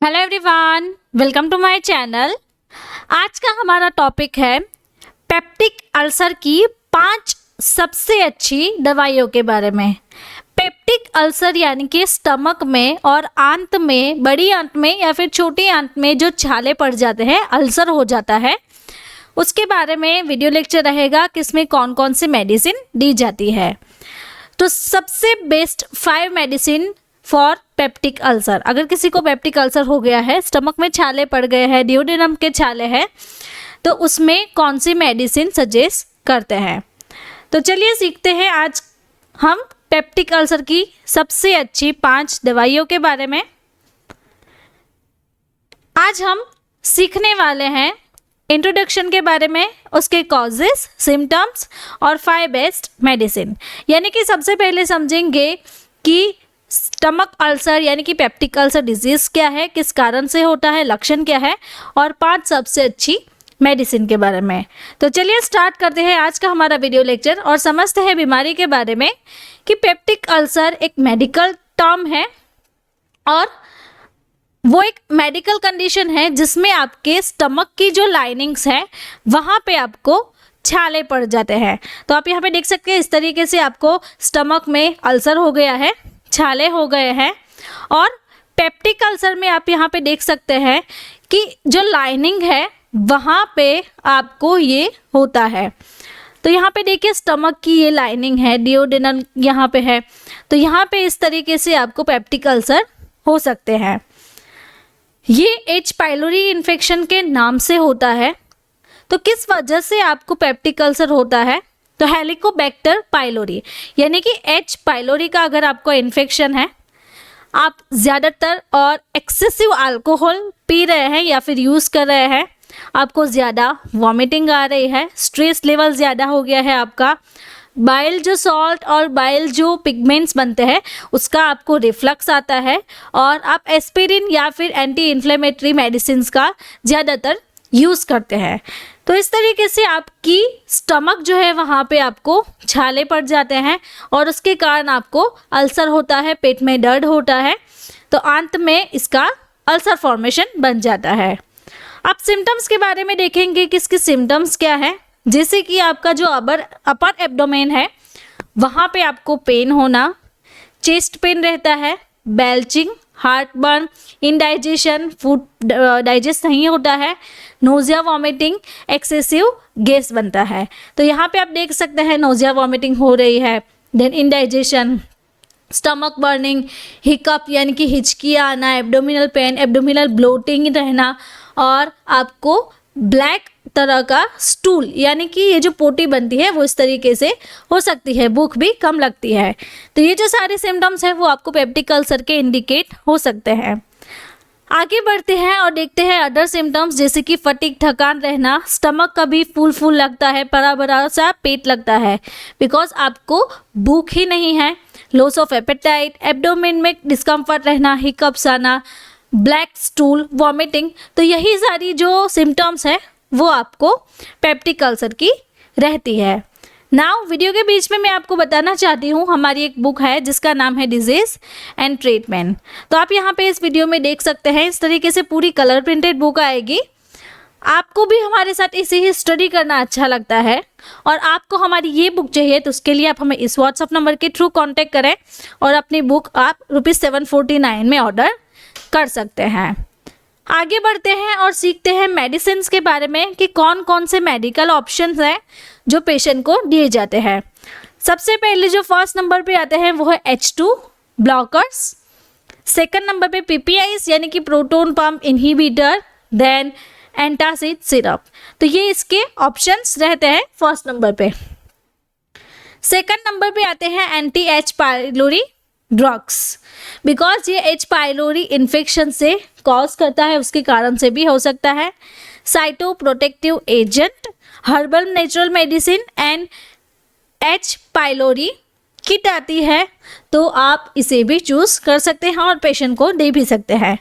Hello everyone, welcome to my channel. आज का हमारा टॉपिक है पेप्टिक अल्सर की 5 सबसे अच्छी दवाइयों के बारे में। पेप्टिक अल्सर यानी कि स्टमक में और आंत में, बड़ी आंत में या फिर छोटी आंत में जो छाले पड़ जाते हैं, अल्सर हो जाता है, उसके बारे में वीडियो लेक्चर रहेगा कि इसमें कौन कौन सी मेडिसिन दी जाती है। तो सबसे best 5 medicine for peptic ulcer. अगर किसी को पेप्टिक अल्सर हो गया है, स्टमक में छाले पड़ गए हैं, डिओडेनम के छाले हैं, तो उसमें कौन सी मेडिसिन सजेस्ट करते हैं। तो चलिए सीखते हैं आज हम पेप्टिक अल्सर की सबसे अच्छी 5 दवाइयों के बारे में। आज हम सीखने वाले हैं इंट्रोडक्शन के बारे में, उसके कॉजेस, सिम्टम्स और 5 बेस्ट मेडिसिन। यानी कि सबसे पहले समझेंगे कि स्टमक अल्सर यानी कि पेप्टिक अल्सर डिजीज क्या है, किस कारण से होता है, लक्षण क्या है, और 5 सबसे अच्छी मेडिसिन के बारे में। तो चलिए स्टार्ट करते हैं आज का हमारा वीडियो लेक्चर और समझते हैं बीमारी के बारे में कि पेप्टिक अल्सर एक मेडिकल टर्म है और वो एक मेडिकल कंडीशन है जिसमें आपके स्टमक की जो लाइनिंग्स है वहाँ पे आपको छाले पड़ जाते हैं। तो आप यहाँ पे देख सकते हैं, इस तरीके से आपको स्टमक में अल्सर हो गया है, छाले हो गए हैं। और पेप्टिक अल्सर में आप यहाँ पे देख सकते हैं कि जो लाइनिंग है वहाँ पे आपको ये होता है। तो यहाँ पे देखिए स्टमक की ये लाइनिंग है, डिओडेनम यहाँ पे है, तो यहाँ पे इस तरीके से आपको पेप्टिक अल्सर हो सकते हैं। ये एच पाइलोरी इन्फेक्शन के नाम से होता है। तो किस वजह से आपको पेप्टिक अल्सर होता है? तो हेलिकोबैक्टर पाइलोरी यानी कि एच पाइलोरी का अगर आपको इन्फेक्शन है, आप ज़्यादातर और एक्सेसिव अल्कोहल पी रहे हैं या फिर यूज़ कर रहे हैं, आपको ज़्यादा वॉमिटिंग आ रही है, स्ट्रेस लेवल ज़्यादा हो गया है आपका, बाइल जो सॉल्ट और बाइल जो पिगमेंट्स बनते हैं उसका आपको रिफ्लक्स आता है, और आप एस्पिरिन या फिर एंटी इन्फ्लेमेटरी मेडिसिन्स का ज़्यादातर यूज़ करते हैं। तो इस तरीके से आपकी स्टमक जो है वहाँ पे आपको छाले पड़ जाते हैं और उसके कारण आपको अल्सर होता है, पेट में दर्द होता है, तो अंत में इसका अल्सर फॉर्मेशन बन जाता है। अब सिम्टम्स के बारे में देखेंगे कि इसके सिम्टम्स क्या है। जैसे कि आपका जो अपर एब्डोमेन है वहाँ पे आपको पेन होना, चेस्ट पेन रहता है, belching, heart burn, indigestion, food digest नहीं होता है, नोजिया, वॉमिटिंग, एक्सेसिव गैस बनता है। तो यहाँ पे आप देख सकते हैं नोजिया वॉमिटिंग हो रही है, then indigestion, stomach burning, hiccup यानी कि हिचकी आना, एब्डोमिनल पेन, एब्डोमिनल ब्लोटिंग रहना, और आपको ब्लैक तरह का स्टूल यानी कि ये जो पोटी बनती है वो इस तरीके से हो सकती है, भूख भी कम लगती है। तो ये जो सारे सिम्टम्स हैं वो आपको पेप्टिक अल्सर के इंडिकेट हो सकते हैं। आगे बढ़ते हैं और देखते हैं अदर सिम्टम्स, जैसे कि फटीग, थकान रहना, स्टमक का भी फूल लगता है, बड़ा बड़ा सा पेट लगता है बिकॉज आपको भूख ही नहीं है, लॉस ऑफ एपेटाइट, एब्डोमेन में डिस्कम्फर्ट रहना, हिकअप्स आना, ब्लैक स्टूल, वॉमिटिंग। तो यही सारी जो सिम्टम्स है वो आपको पेप्टिक अल्सर की रहती है। नाउ वीडियो के बीच में मैं आपको बताना चाहती हूँ, हमारी एक बुक है जिसका नाम है डिजीज एंड ट्रीटमेंट। तो आप यहाँ पे इस वीडियो में देख सकते हैं, इस तरीके से पूरी कलर प्रिंटेड बुक आएगी। आपको भी हमारे साथ इसे ही स्टडी करना अच्छा लगता है और आपको हमारी ये बुक चाहिए, तो उसके लिए आप हमें इस व्हाट्सअप नंबर के थ्रू कॉन्टेक्ट करें और अपनी बुक आप ₹749 में ऑर्डर कर सकते हैं। आगे बढ़ते हैं और सीखते हैं मेडिसिन के बारे में कि कौन कौन से मेडिकल ऑप्शंस हैं जो पेशेंट को दिए जाते हैं। सबसे पहले जो फर्स्ट नंबर पे आते हैं वो है H2 ब्लॉकर्स, सेकंड नंबर पे PPIs यानी कि proton pump inhibitor, then antacid syrup. तो ये इसके ऑप्शंस रहते हैं फर्स्ट नंबर पे। सेकंड नंबर पे आते हैं anti H pylori drugs, because ये एच पाइलोरी इन्फेक्शन से कॉज करता है, उसके कारण से भी हो सकता है। Cytoprotective agent, herbal natural medicine and H pylori kit आती है, तो आप इसे भी चूज कर सकते हैं और पेशेंट को दे भी सकते हैं।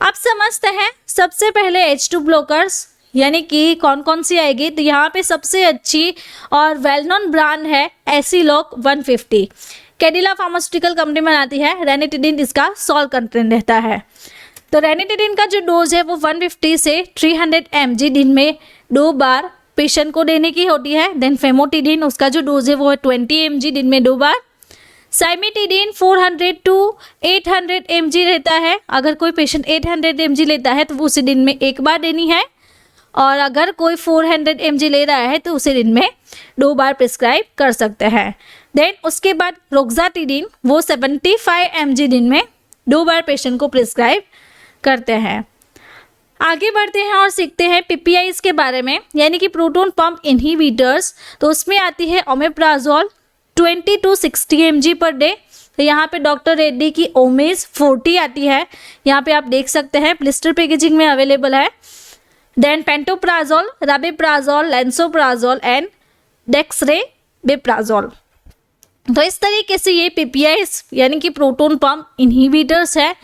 अब समझते हैं सबसे पहले H2 ब्लॉकर्स यानी कि कौन कौन सी आएगी। तो यहाँ पे सबसे अच्छी और वेल नोन ब्रांड है एसिलोक 150, कैडिला फार्मास्यूटिकल कंपनी बनाती है, रेनिटिडिन इसका सॉल्ट कंटेंट रहता है। तो रेनिटेडिन का जो डोज है वो 150 से 300 mg दिन में 2 बार पेशेंट को देने की होती है। देन फेमोटिडिन उसका जो डोज है वो है 20 mg दिन में 2 बार। साइमिटिडिन 400 टू 800 mg रहता है। अगर कोई पेशेंट 800 mg लेता है तो वो उसे दिन में 1 बार देनी है, और अगर कोई 400 mg ले रहा है तो उसे दिन में 2 बार प्रिस्क्राइब कर सकते हैं। देन उसके बाद रोक्साटिडिन वो 75 mg दिन में 2 बार पेशेंट को प्रिस्क्राइब करते हैं। आगे बढ़ते हैं और सीखते हैं पीपीआईज के बारे में, यानी कि प्रोटॉन पंप इनहिबिटर्स। तो उसमें आती है omeprazole 20 to 60 mg per day. तो यहाँ पे डॉक्टर रेड्डी की ओमेज 40 आती है, यहाँ पे आप देख सकते हैं, ब्लिस्टर पैकेजिंग में अवेलेबल है। Then pantoprazole, rabeprazole, lansoprazole and dexrabeprazole. तो इस तरीके से ये पीपीआईज यानी कि प्रोटॉन पंप इनहिबिटर्स है,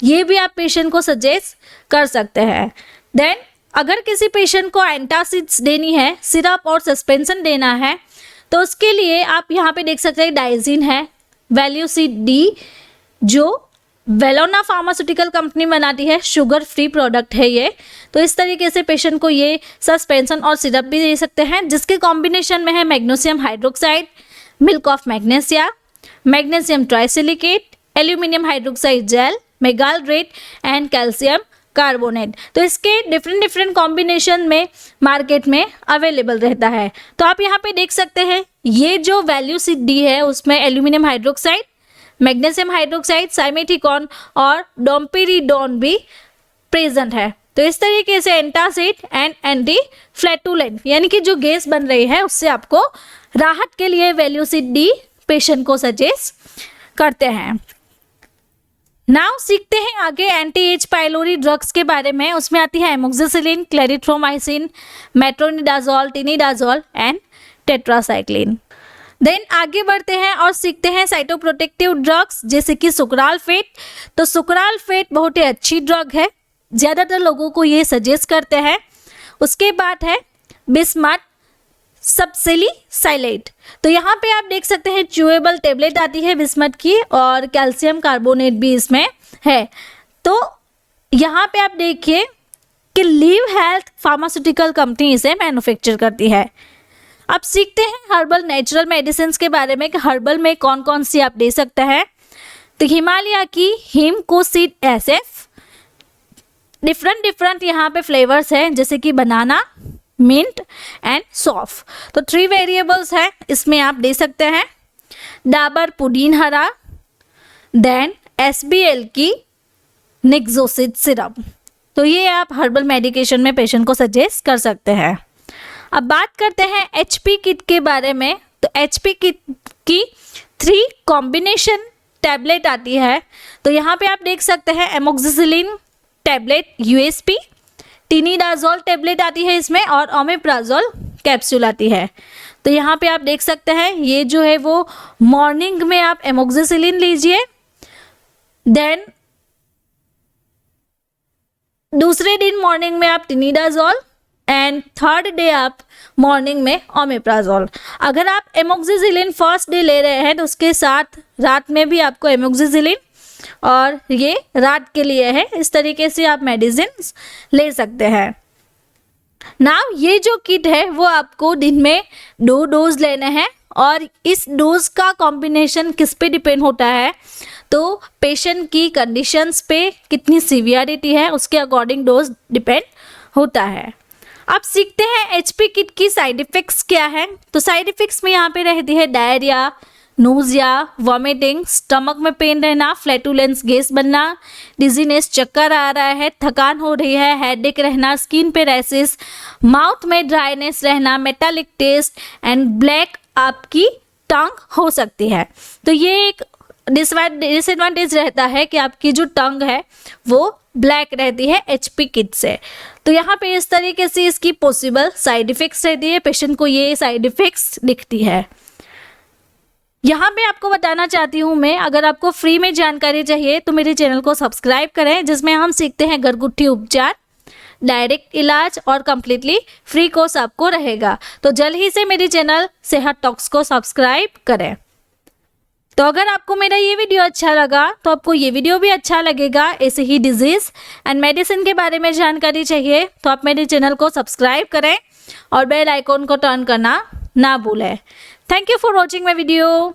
ये भी आप पेशेंट को सजेस्ट कर सकते हैं। देन अगर किसी पेशेंट को एंटासिड्स देनी है, सिरप और सस्पेंशन देना है, तो उसके लिए आप यहाँ पे देख सकते हैं डाइजिन है, वैल्यूसिड डी जो वेलोना फार्मास्यूटिकल कंपनी बनाती है, शुगर फ्री प्रोडक्ट है ये। तो इस तरीके से पेशेंट को ये सस्पेंशन और सिरप भी दे सकते हैं, जिसके कॉम्बिनेशन में है magnesium hydroxide, milk of magnesia, magnesium trisilicate, aluminium hydroxide gel, magaldrate and calcium carbonate. तो इसके डिफरेंट कॉम्बिनेशन में मार्केट में अवेलेबल रहता है। तो आप यहाँ पे देख सकते हैं ये जो वैल्यूसिड डी है उसमें एल्यूमिनियम हाइड्रोक्साइड, मैग्नीशियम हाइड्रोक्साइड, साइमेटिकॉन और डोम्पेरिडोन भी प्रेजेंट है। तो इस तरीके से एंटासिड एंड एंटी फ्लैटुलेंट यानी कि जो गैस बन रही है उससे आपको राहत के लिए वैल्यूसिड डी पेशेंट को सजेस्ट करते हैं। नाउ सीखते हैं आगे एंटी एच पाइलोरी ड्रग्स के बारे में। उसमें आती है amoxicillin, clarithromycin, metronidazole, tinidazole and tetracycline. Then आगे बढ़ते हैं और सीखते हैं साइटोप्रोटेक्टिव ड्रग्स जैसे कि सुक्रालफेट। तो सुक्रालफेट बहुत ही अच्छी ड्रग है, ज़्यादातर लोगों को ये सजेस्ट करते हैं। उसके बाद है बिस्मथ सबसेलिसाइलेट। तो यहाँ पे आप देख सकते हैं च्यूएबल टेबलेट आती है बिस्मथ की, और कैल्शियम कार्बोनेट भी इसमें है। तो यहाँ पे आप देखिए कि लिव हेल्थ फार्मास्यूटिकल कंपनी इसे मैन्युफैक्चर करती है। अब सीखते हैं हर्बल नेचुरल मेडिसिन के बारे में कि हर्बल में कौन कौन सी आप दे सकते हैं। तो हिमालय की हिमकोसीड एसएफ, डिफरेंट यहाँ पे फ्लेवर्स हैं जैसे कि बनाना, मिंट एंड सौफ। तो 3 वेरिएबल्स हैं, इसमें आप दे सकते हैं। डाबर पुदीन हरा, देन एसबीएल की निक्सोसिड सिरप। तो ये आप हर्बल मेडिकेशन में पेशेंट को सजेस्ट कर सकते हैं। अब बात करते हैं एचपी किट के बारे में। तो एचपी किट की 3 कॉम्बिनेशन टैबलेट आती है। तो यहाँ पे आप देख सकते हैं amoxicillin tablet USP, tinidazole tablet आती है इसमें, और ओमेप्राजोल कैप्सूल आती है। तो यहाँ पे आप देख सकते हैं ये जो है वो मॉर्निंग में आप एमोक्सिसिलिन लीजिए, देन दूसरे दिन मॉर्निंग में आप टिनिडाजोल एंड थर्ड डे आप मॉर्निंग में ओमेप्राजोल। अगर आप एमोक्सिसिलिन फर्स्ट डे ले रहे हैं तो उसके साथ रात में भी आपको एमोक्सिसिलिन, और ये रात के लिए है। इस तरीके से आप मेडिसिन ले सकते हैं। नाउ ये जो किट है वो आपको दिन में 2 डोज लेने हैं, और इस डोज का कॉम्बिनेशन किस पे डिपेंड होता है, तो पेशेंट की कंडीशंस पे, कितनी सीवियरिटी है उसके अकॉर्डिंग डोज डिपेंड होता है। अब सीखते हैं एचपी किट की साइड इफ़ेक्ट्स क्या है। तो साइड इफ़ेक्ट्स में यहाँ पे रहती है डायरिया, नोजिया, वॉमिटिंग, स्टमक में पेन रहना, फ्लैटुलेंस गैस बनना, डिजीनेस, चक्कर आ रहा है, थकान हो रही है, हेडेक रहना, स्किन पे रैसेस, माउथ में ड्राइनेस रहना, मेटालिक टेस्ट एंड ब्लैक आपकी टंग हो सकती है। तो ये एक डिसएडवांटेज रहता है कि आपकी जो टंग है वो ब्लैक रहती है एचपी किट से। तो यहाँ पे इस तरीके से इसकी पॉसिबल साइड इफ़ेक्ट्स रहती है, पेशेंट को ये साइड इफ़ेक्ट्स दिखती है। यहाँ पे आपको बताना चाहती हूँ मैं, अगर आपको फ्री में जानकारी चाहिए तो मेरे चैनल को सब्सक्राइब करें, जिसमें हम सीखते हैं घरगुती उपचार, डायरेक्ट इलाज और कम्प्लीटली फ्री कोर्स आपको रहेगा। तो जल्द ही से मेरे चैनल सेहत टॉक्स को सब्सक्राइब करें। तो अगर आपको मेरा ये वीडियो अच्छा लगा तो आपको ये वीडियो भी अच्छा लगेगा। ऐसे ही डिजीज़ एंड मेडिसिन के बारे में जानकारी चाहिए तो आप मेरे चैनल को सब्सक्राइब करें और बेल आइकॉन को टर्न करना ना भूलें। Thank you for watching my video.